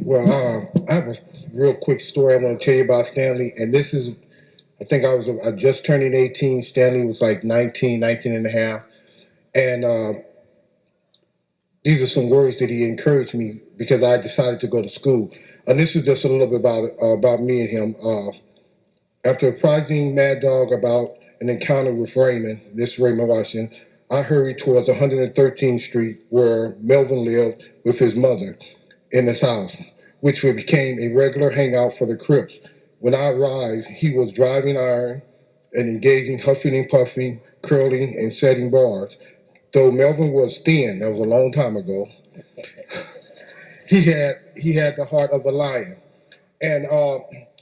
Well, I have a real quick story I want to tell you about Stanley, and this is, I think I just turning 18. Stanley was like 19, 19 and a half, and these are some words that he encouraged me because I decided to go to school. And this is just a little bit about me and him. After apprising Mad Dog about an encounter with Raymond, this Raymond Washington, I hurried towards 113th Street where Melvin lived with his mother in his house, which became a regular hangout for the Crips. When I arrived, he was driving iron and engaging, huffing and puffing, curling and setting bars. Though Melvin was thin, that was a long time ago, he had the heart of a lion. And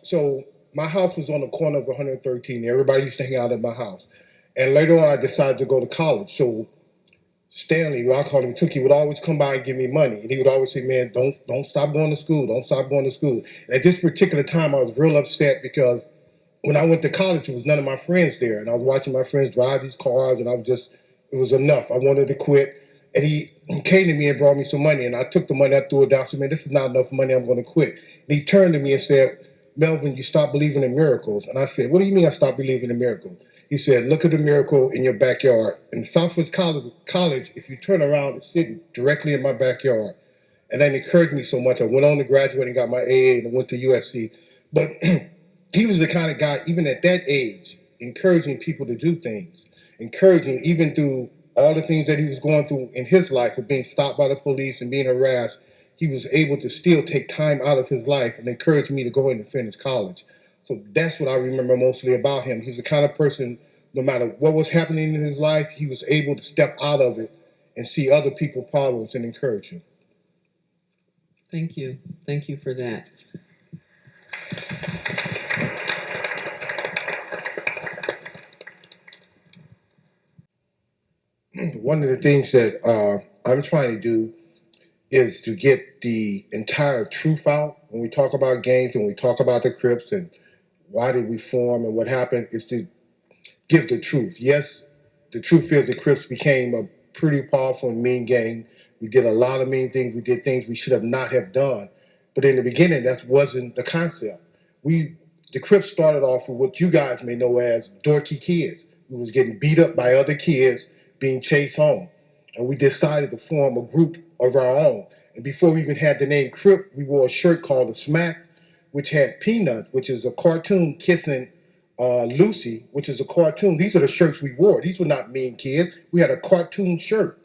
so my house was on the corner of 113. Everybody used to hang out at my house. And later on, I decided to go to college. So Stanley, well, I called him Tookie, would always come by and give me money. And he would always say, man, don't stop going to school. Don't stop going to school. And at this particular time, I was real upset because when I went to college, there was none of my friends there. And I was watching my friends drive these cars, and it was enough. I wanted to quit. And he came to me and brought me some money. And I took the money, I threw it down. I said, man, this is not enough money. I'm going to quit. And he turned to me and said, Melvin, you stopped believing in miracles. And I said, what do you mean I stopped believing in miracles? He said, look at the miracle in your backyard. In Southwest College, if you turn around, it's sitting directly in my backyard. And that encouraged me so much. I went on to graduate and got my AA and I went to USC. But he was the kind of guy, even at that age, encouraging people to do things, encouraging even through all the things that he was going through in his life of being stopped by the police and being harassed. He was able to still take time out of his life and encourage me to go in and finish college. So that's what I remember mostly about him. He was the kind of person, no matter what was happening in his life, he was able to step out of it and see other people's problems and encourage them. Thank you. Thank you for that. One of the things that I'm trying to do is to get the entire truth out when we talk about gangs and we talk about the Crips and why did we form and what happened, is to give the truth. Yes, the truth is the Crips became a pretty powerful and mean gang. We did a lot of mean things. We did things we should have not have done. But in the beginning, that wasn't the concept. The Crips started off with what you guys may know as dorky kids. We was getting beat up by other kids, being chased home. And we decided to form a group of our own. And before we even had the name Crip, we wore a shirt called the Smacks, which had Peanut, which is a cartoon kissing Lucy, which is a cartoon. These are the shirts we wore. These were not mean kids. We had a cartoon shirt.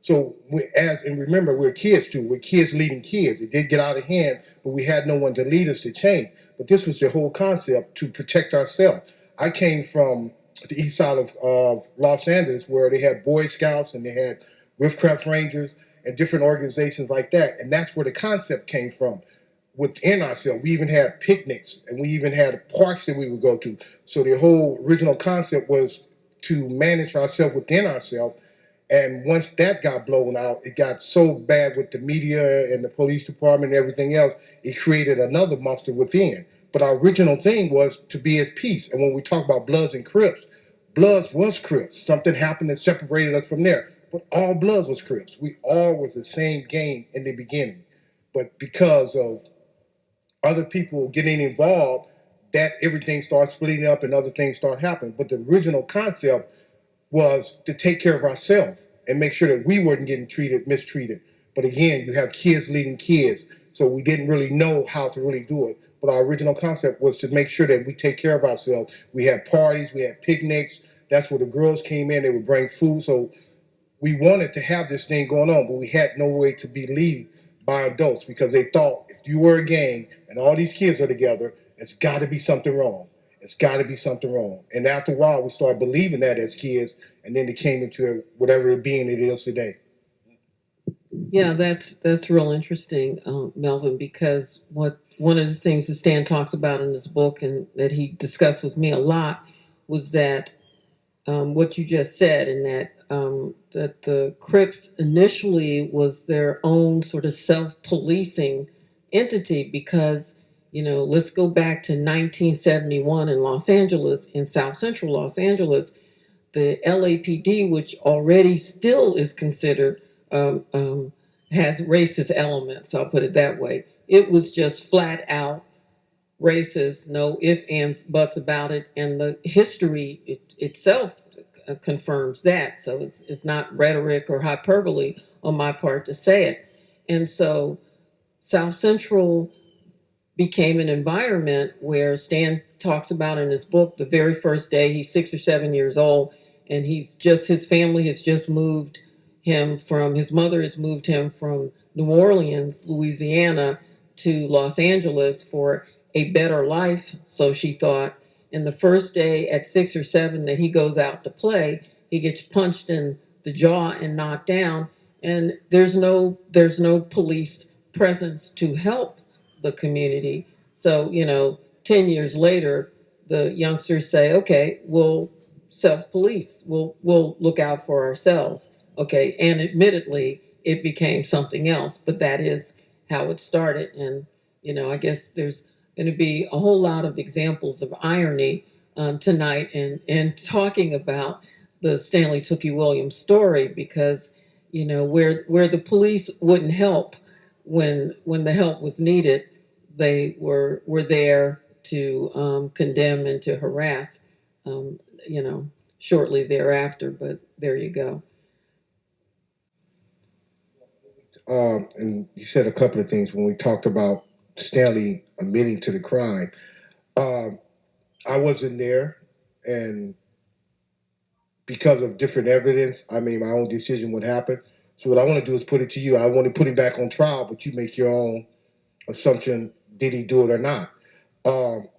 So remember, we're kids too. We're kids leading kids. It did get out of hand, but we had no one to lead us to change. But this was the whole concept, to protect ourselves. I came from the east side of Los Angeles, where they had Boy Scouts and they had Riffcraft Rangers and different organizations like that. And that's where the concept came from. Within ourselves, we even had picnics and we even had parks that we would go to. So the whole original concept was to manage ourselves within ourselves. And once that got blown out, it got so bad with the media and the police department and everything else, it created another monster within. But our original thing was to be at peace. And when we talk about Bloods and Crips, Bloods was Crips. Something happened that separated us from there. But all Bloods was Crips. We all was the same gang in the beginning. But because of other people getting involved, that everything starts splitting up and other things start happening. But the original concept was to take care of ourselves and make sure that we weren't getting mistreated. But again, you have kids leading kids, so we didn't really know how to really do it. But our original concept was to make sure that we take care of ourselves. We had parties, we had picnics. That's where the girls came in. They would bring food. So we wanted to have this thing going on, but we had no way to be led by adults because they thought if you were a gang and all these kids are together, it's got to be something wrong. It's got to be something wrong. And after a while, we started believing that as kids, and then it came into whatever it being it is today. Yeah, that's real interesting, Melvin, because one of the things that Stan talks about in this book and that he discussed with me a lot was that what you just said, and that the Crips initially was their own sort of self-policing entity because, let's go back to 1971 in Los Angeles, in South Central Los Angeles, the LAPD, which already still is considered, has racist elements, I'll put it that way. it was just flat out racist, no ifs, ands, buts about it. And the history itself confirms that. So it's not rhetoric or hyperbole on my part to say it. And so South Central became an environment where Stan talks about in his book the very first day, he's 6 or 7 years old, and his family has just moved his mother has moved him from New Orleans, Louisiana, to Los Angeles for a better life, so she thought. And the first day at 6 or 7 that he goes out to play, he gets punched in the jaw and knocked down, and there's no police presence to help the community. So, 10 years later, the youngsters say, okay, we'll self police, we'll look out for ourselves. Okay. And admittedly, it became something else, but that is how it started. And, I guess there's going to be a whole lot of examples of irony tonight and talking about the Stanley Tookie Williams story, because, where the police wouldn't help when the help was needed, they were there to condemn and to harass, um, shortly thereafter. But there you go. And you said a couple of things when we talked about Stanley admitting to the crime. Um, I wasn't there, and because of different evidence, I made my own decision what happened. So what I want to do is put it to you. I want to put him back on trial, but you make your own assumption. Did he do it or not? Um,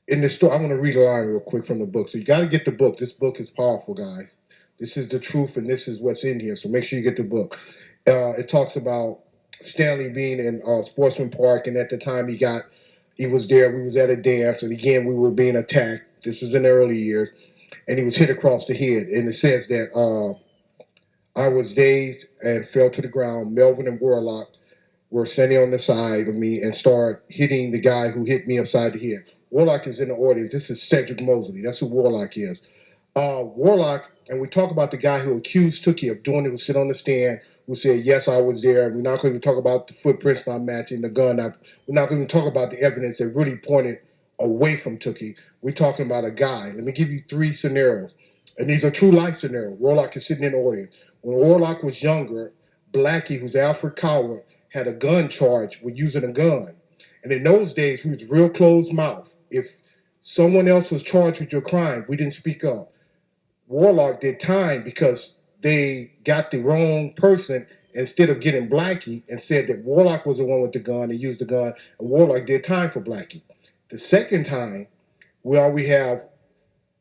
in the story, I want to read a line real quick from the book. So you got to get the book. This book is powerful, guys. This is the truth, and this is what's in here. So make sure you get the book. It talks about Stanley being in Sportsman Park, and at the time he was there. We was at a dance, and again we were being attacked. This was in the early years, and he was hit across the head. And it says that I was dazed and fell to the ground. Melvin and Warlock were standing on the side of me and start hitting the guy who hit me upside the head. Warlock is in the audience. This is Cedric Mosley. That's who Warlock is. Warlock, and we talk about the guy who accused Tookie of doing it, who sit on the stand, who said, yes, I was there. We're not going to talk about the footprints not matching the gun. We're not going to talk about the evidence that really pointed away from Tookie. We're talking about a guy. Let me give you 3 scenarios. And these are true life scenarios. Warlock is sitting in the audience. When Warlock was younger, Blackie, who's Alfred Coward, had a gun charge with using a gun. And in those days, we was real closed mouth. If someone else was charged with your crime, we didn't speak up. Warlock did time because they got the wrong person instead of getting Blackie, and said that Warlock was the one with the gun and used the gun, and Warlock did time for Blackie. The second time, well, we have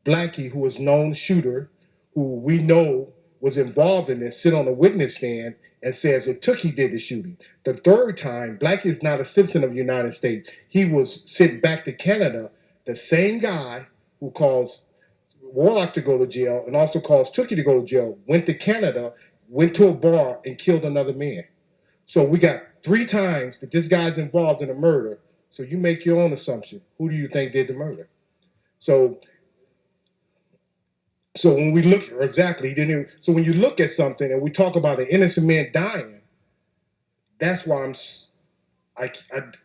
Blackie, who was known shooter, who we know was involved in this, sit on a witness stand and says that Tookie did the shooting. The third time, Blackie is not a citizen of the United States. He was sent back to Canada. The same guy who caused Warlock to go to jail and also caused Tookie to go to jail went to Canada, went to a bar, and killed another man. So we got 3 times that this guy's involved in a murder. So you make your own assumption. Who do you think did the murder? So when we look, exactly, he didn't even, so when you look at something and we talk about an innocent man dying, that's why I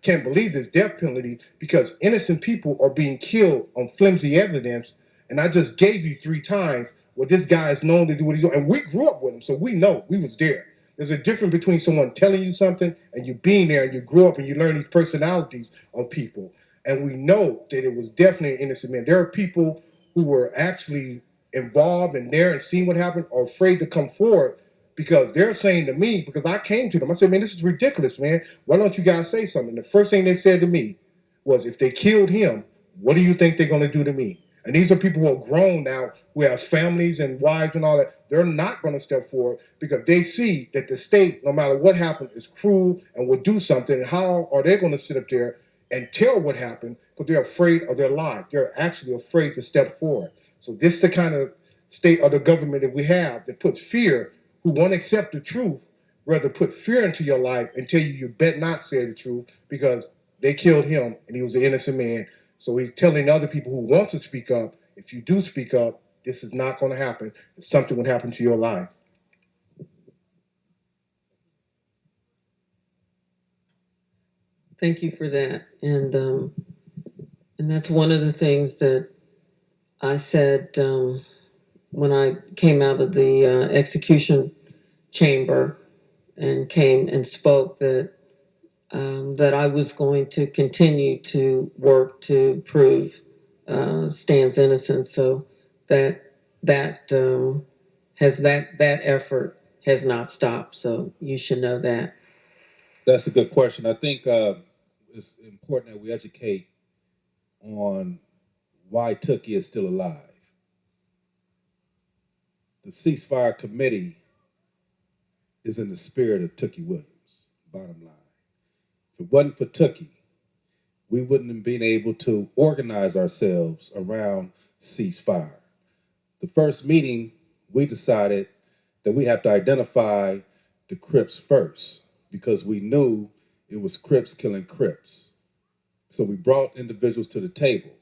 can't believe this death penalty, because innocent people are being killed on flimsy evidence. And I just gave you 3 times where this guy is known to do what he's doing. And we grew up with him, so we know, we was there. There's a difference between someone telling you something and you being there and you grew up and you learn these personalities of people. And we know that it was definitely an innocent man. There are people who were actually involved and there and seen what happened are afraid to come forward because they're saying to me, because I came to them, I said, man, this is ridiculous, man. Why don't you guys say something? The first thing they said to me was, if they killed him, what do you think they're going to do to me? And these are people who are grown now, who have families and wives and all that. They're not going to step forward because they see that the state, no matter what happened, is cruel and will do something. And how are they going to sit up there and tell what happened? Because they're afraid of their lives. They're actually afraid to step forward. So this is the kind of state of the government that we have that puts fear, who won't accept the truth, rather put fear into your life and tell you bet not say the truth because they killed him and he was an innocent man. So he's telling other people who want to speak up, if you do speak up, this is not going to happen. Something would happen to your life. Thank you for that. And that's one of the things that I said when I came out of the execution chamber and came and spoke that I was going to continue to work to prove Stan's innocence. So that that effort has not stopped. So you should know that. That's a good question. I think it's important that we educate on why Tookie is still alive. The ceasefire committee is in the spirit of Tookie Williams, bottom line. If it wasn't for Tookie, we wouldn't have been able to organize ourselves around ceasefire. The first meeting, we decided that we have to identify the Crips first because we knew it was Crips killing Crips. So we brought individuals to the table.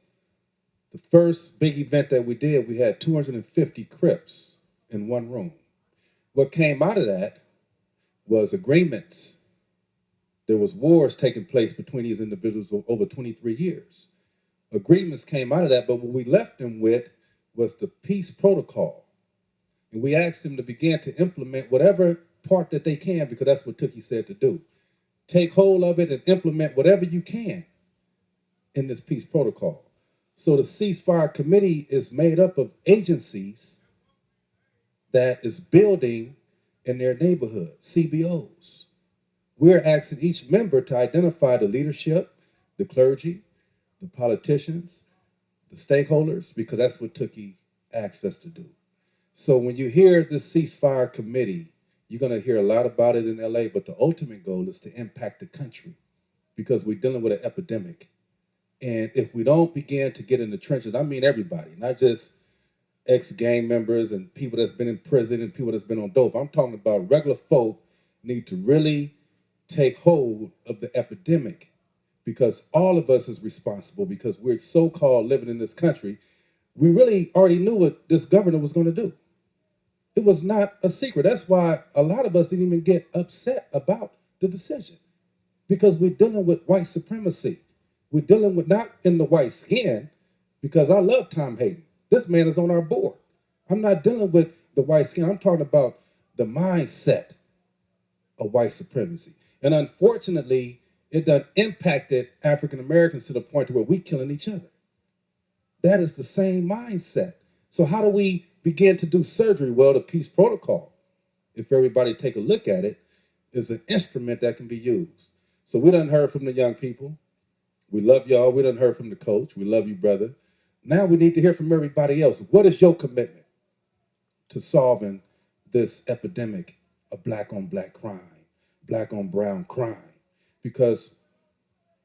The first big event that we did, we had 250 Crips in one room. What came out of that was agreements. There was wars taking place between these individuals over 23 years. Agreements came out of that, but what we left them with was the peace protocol. And we asked them to begin to implement whatever part that they can, because that's what Tookie said to do. Take hold of it and implement whatever you can in this peace protocol. So the ceasefire committee is made up of agencies that is building in their neighborhood, CBOs. We're asking each member to identify the leadership, the clergy, the politicians, the stakeholders, because that's what Tookie asked us to do. So when you hear this ceasefire committee, you're going to hear a lot about it in LA, but the ultimate goal is to impact the country because we're dealing with an epidemic. And if we don't begin to get in the trenches, I mean everybody, not just ex-gang members and people that's been in prison and people that's been on dope. I'm talking about regular folk need to really take hold of the epidemic because all of us is responsible because we're so-called living in this country. We really already knew what this governor was going to do. It was not a secret. That's why a lot of us didn't even get upset about the decision because we're dealing with white supremacy. We're dealing with not in the white skin because I love Tom Hayden. This man is on our board. I'm not dealing with the white skin. I'm talking about the mindset of white supremacy. And unfortunately, it done impacted African Americans to the point where we're killing each other. That is the same mindset. So how do we begin to do surgery? Well, the peace protocol, if everybody take a look at it, is an instrument that can be used. So we done heard from the young people. We love y'all. We done heard from the coach. We love you, brother. Now we need to hear from everybody else. What is your commitment to solving this epidemic of black on black crime, black on brown crime? Because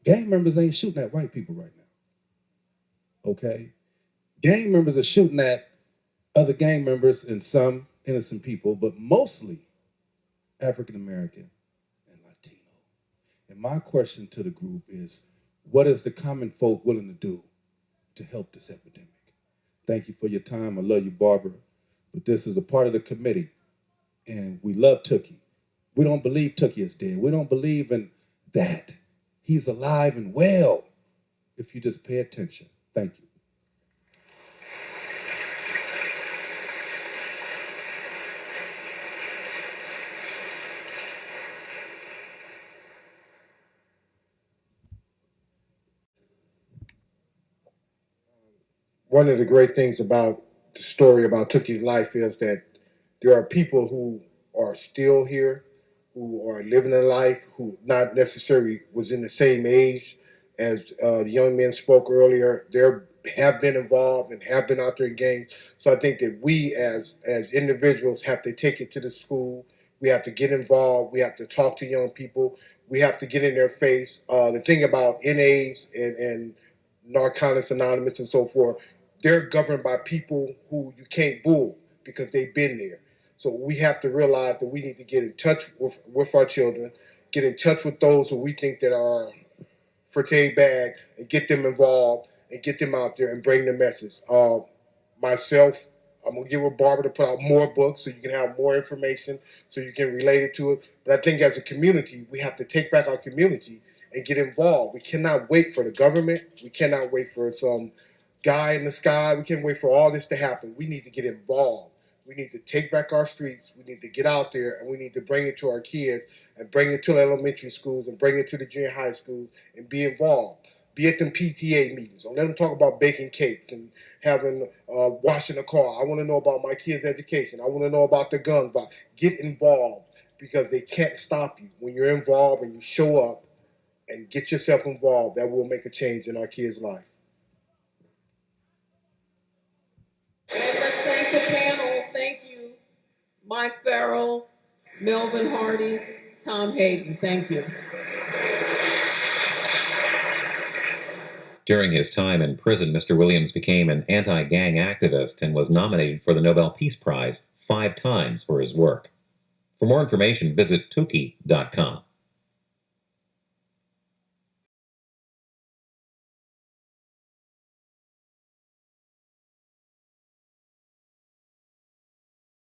gang members ain't shooting at white people right now, okay? Gang members are shooting at other gang members and some innocent people, but mostly African American and Latino. And my question to the group is, what is the common folk willing to do to help this epidemic? Thank you for your time. I love you, Barbara. But this is a part of the committee, and we love Tookie. We don't believe Tookie is dead. We don't believe in that. He's alive and well if you just pay attention. Thank you. One of the great things about the story about Tookie's life is that there are people who are still here, who are living a life, who not necessarily was in the same age as the young men spoke earlier. They have been involved and have been out there in gangs. So I think that we as individuals have to take it to the school. We have to get involved. We have to talk to young people. We have to get in their face. The thing about NAs and Narcotics Anonymous and so forth, they're governed by people who you can't bull because they've been there. So we have to realize that we need to get in touch with our children, get in touch with those who we think that are forte bag, and get them involved and get them out there and bring the message. Myself, I'm gonna get with Barbara to put out more books so you can have more information, so you can relate it to it. But I think as a community, we have to take back our community and get involved. We cannot wait for the government. We cannot wait for some guy in the sky. We can't wait for all this to happen. We need to get involved. We need to take back our streets. We need to get out there, and we need to bring it to our kids and bring it to the elementary schools and bring it to the junior high schools and be involved. Be at them PTA meetings. Don't let them talk about baking cakes and having washing a car. I want to know about my kids' education. I want to know about the guns. But get involved, because they can't stop you. When you're involved and you show up and get yourself involved, that will make a change in our kids' life. And let's thank the panel. Thank you, Mike Farrell, Melvin Hardy, Tom Hayden. Thank you. During his time in prison, Mr. Williams became an anti-gang activist and was nominated for the Nobel Peace Prize 5 times for his work. For more information, visit Tookie.com.